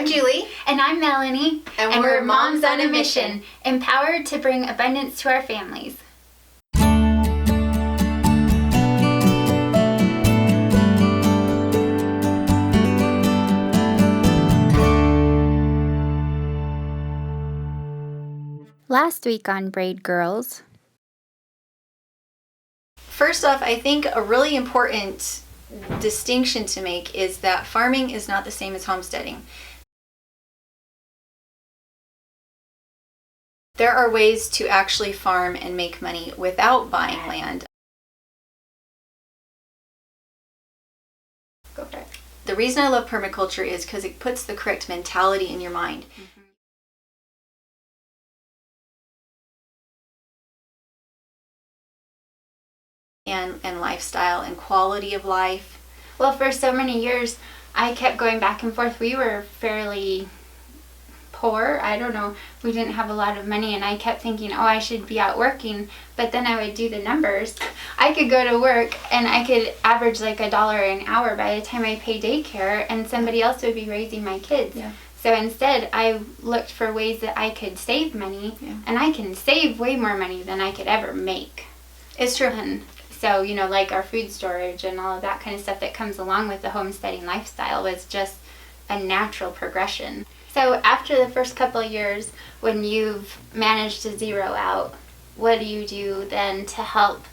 I'm Julie. And I'm Melanie. And we're Moms on a Mission, empowered to bring abundance to our families. Last week on Braid Girls. First off, I think a really important distinction to make is that farming is not the same as homesteading. There are ways to actually farm and make money without buying land. Go for it. The reason I love permaculture is because it puts the correct mentality in your mind. And lifestyle and quality of life. Well, for so many years, I kept going back and forth. We were fairly poor. I don't know. We didn't have a lot of money, and I kept thinking, oh, I should be out working. But then I would do the numbers. I could go to work, and I could average like $1 an hour by the time I pay daycare, and somebody else would be raising my kids. Yeah. So instead, I looked for ways that I could save money, and I can save way more money than I could ever make. It's true. And so, you know, like our food storage and all of that kind of stuff that comes along with the homesteading lifestyle was just a natural progression. So after the first couple of years, when you've managed to zero out, what do you do then to help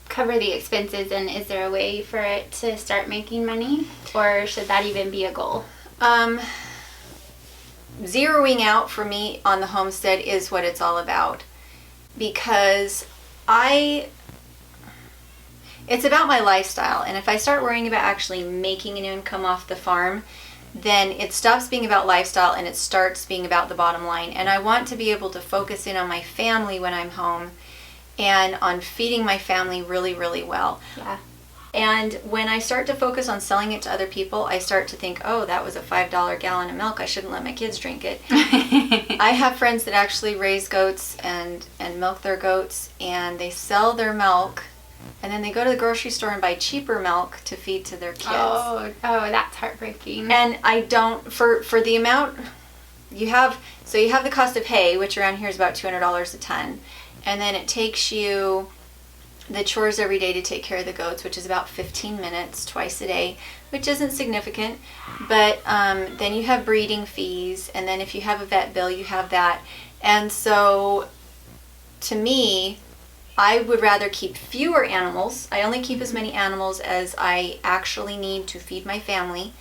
cover the expenses? And is there a way for it to start making money? Or should that even be a goal? Zeroing out for me on the homestead is what it's all about. Because it's about my lifestyle, and if I start worrying about actually making an income off the farm, then it stops being about lifestyle and it starts being about the bottom line. And I want to be able to focus in on my family when I'm home and on feeding my family really, really well. Yeah. And when I start to focus on selling it to other people, I start to think, oh, that was a $5 gallon of milk. I shouldn't let my kids drink it. I have friends that actually raise goats and milk their goats, and they sell their milk. And then they go to the grocery store and buy cheaper milk to feed to their kids. Oh, that's heartbreaking. And I don't, for the amount you have, so you have the cost of hay, which around here is about $200 a ton. And then it takes you the chores every day to take care of the goats, which is about 15 minutes twice a day, which isn't significant. But then you have breeding fees. And then if you have a vet bill, you have that. And so to me, I would rather keep fewer animals. I only keep as many animals as I actually need to feed my family.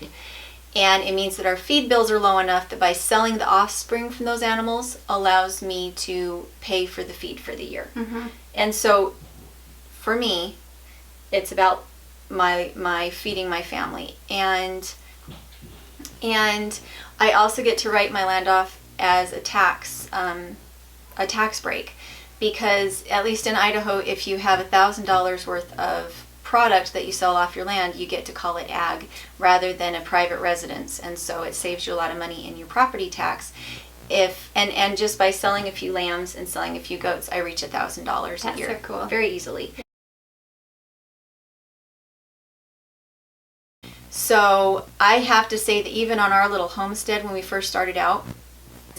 And it means that our feed bills are low enough that by selling the offspring from those animals allows me to pay for the feed for the year. Mm-hmm. And so for me, it's about my feeding my family. And I also get to write my land off as a tax break. Because at least in Idaho, if you have $1,000 worth of product that you sell off your land, you get to call it ag rather than a private residence. And so it saves you a lot of money in your property tax. And just by selling a few lambs and selling a few goats, I reach $1,000 a year. That's so cool. Very easily. So I have to say that even on our little homestead when we first started out,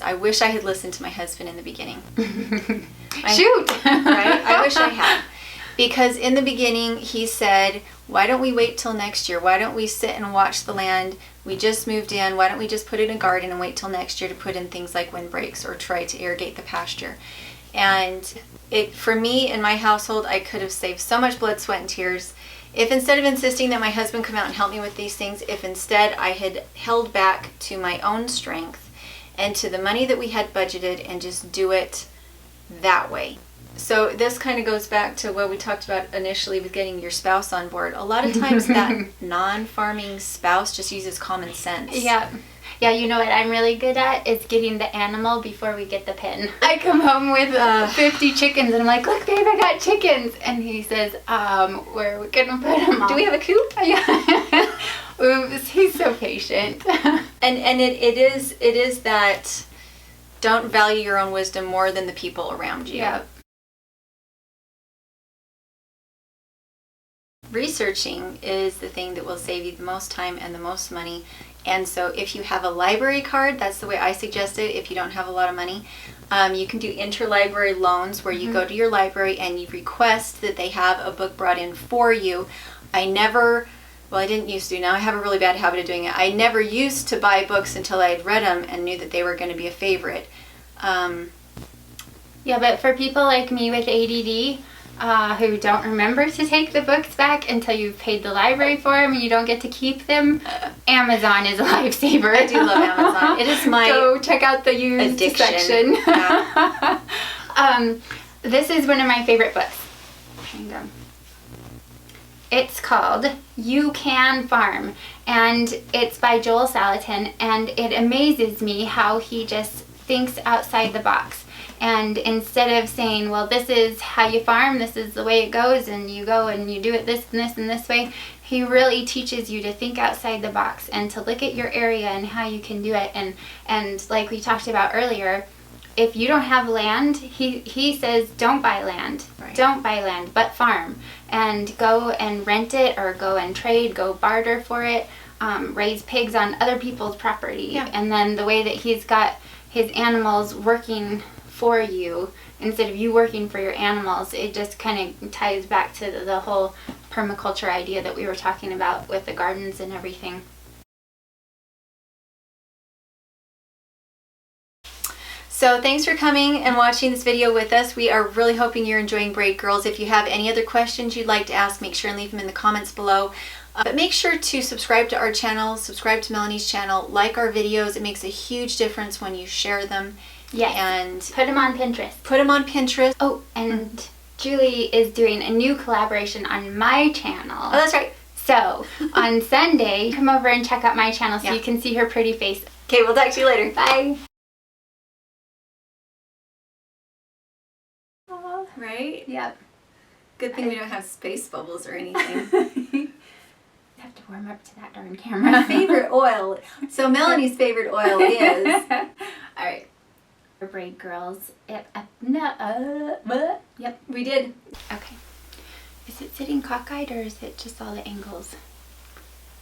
I wish I had listened to my husband in the beginning. Shoot! Right? I wish I had. Because in the beginning, he said, why don't we wait till next year? Why don't we sit and watch the land? We just moved in. Why don't we just put it in a garden and wait till next year to put in things like windbreaks or try to irrigate the pasture? And for me, in my household, I could have saved so much blood, sweat, and tears if instead of insisting that my husband come out and help me with these things, if instead I had held back to my own strength and to the money that we had budgeted and just do it that way. So this kind of goes back to what we talked about initially with getting your spouse on board. A lot of times that non-farming spouse just uses common sense. Yeah. Yeah, you know what I'm really good at is getting the animal before we get the pen. I come home with 50 chickens and I'm like, look babe, I got chickens. And he says, where are we going to put them? Do we have a coop? Yeah. Oops, he's so patient. And it is that don't value your own wisdom more than the people around you. Yeah. Researching is the thing that will save you the most time and the most money And so if you have a library card, that's the way I suggest it if you don't have a lot of money. You can do interlibrary loans where you go to your library and you request that they have a book brought in for you. I didn't used to. Now I have a really bad habit of doing it. I never used to buy books until I had read them and knew that they were going to be a favorite. Yeah, but for people like me with ADD, who don't remember to take the books back until you've paid the library for them and you don't get to keep them, Amazon is a lifesaver. I do love Amazon. It is my Go check out the used addiction. section. Yeah. This is one of my favorite books. Hang on. It's called You Can Farm, and it's by Joel Salatin, and it amazes me how he just thinks outside the box. And instead of saying, well, this is how you farm, this is the way it goes, and you go and you do it this and this and this way, he really teaches you to think outside the box and to look at your area and how you can do it. And like we talked about earlier, if you don't have land, he says don't buy land. Right. Don't buy land, but farm. And go and rent it or go and trade, go barter for it, raise pigs on other people's property. Yeah. And then the way that he's got his animals working for you instead of you working for your animals, it just kind of ties back to the whole permaculture idea that we were talking about with the gardens and everything. So thanks for coming and watching this video with us. We are really hoping you're enjoying Braid Girls. If you have any other questions you'd like to ask, make sure and leave them in the comments below. But make sure to subscribe to our channel, subscribe to Melanie's channel, like our videos. It makes a huge difference when you share them. Yes. And put them on Pinterest. Put them on Pinterest. Oh, and Julie is doing a new collaboration on my channel. Oh, that's right. So on Sunday, come over and check out my channel so Yeah. you can see her pretty face. Okay, we'll talk to you later. Bye. Right? Yep. Good thing we don't have space bubbles or anything. You have to warm up to that darn camera. My favorite oil. So Melanie's favorite oil is... All right. Braid Girls. Yep. We did. Okay. Is it sitting cockeyed or is it just all the angles?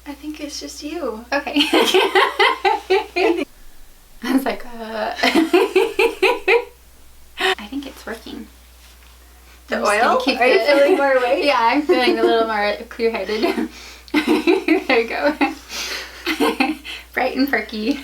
I think it's just you. Okay. I was like, I think it's working. The I'm just oil? gonna keep Are you feeling more awake? Yeah, I'm feeling a little more clear-headed. There you go. Bright and perky.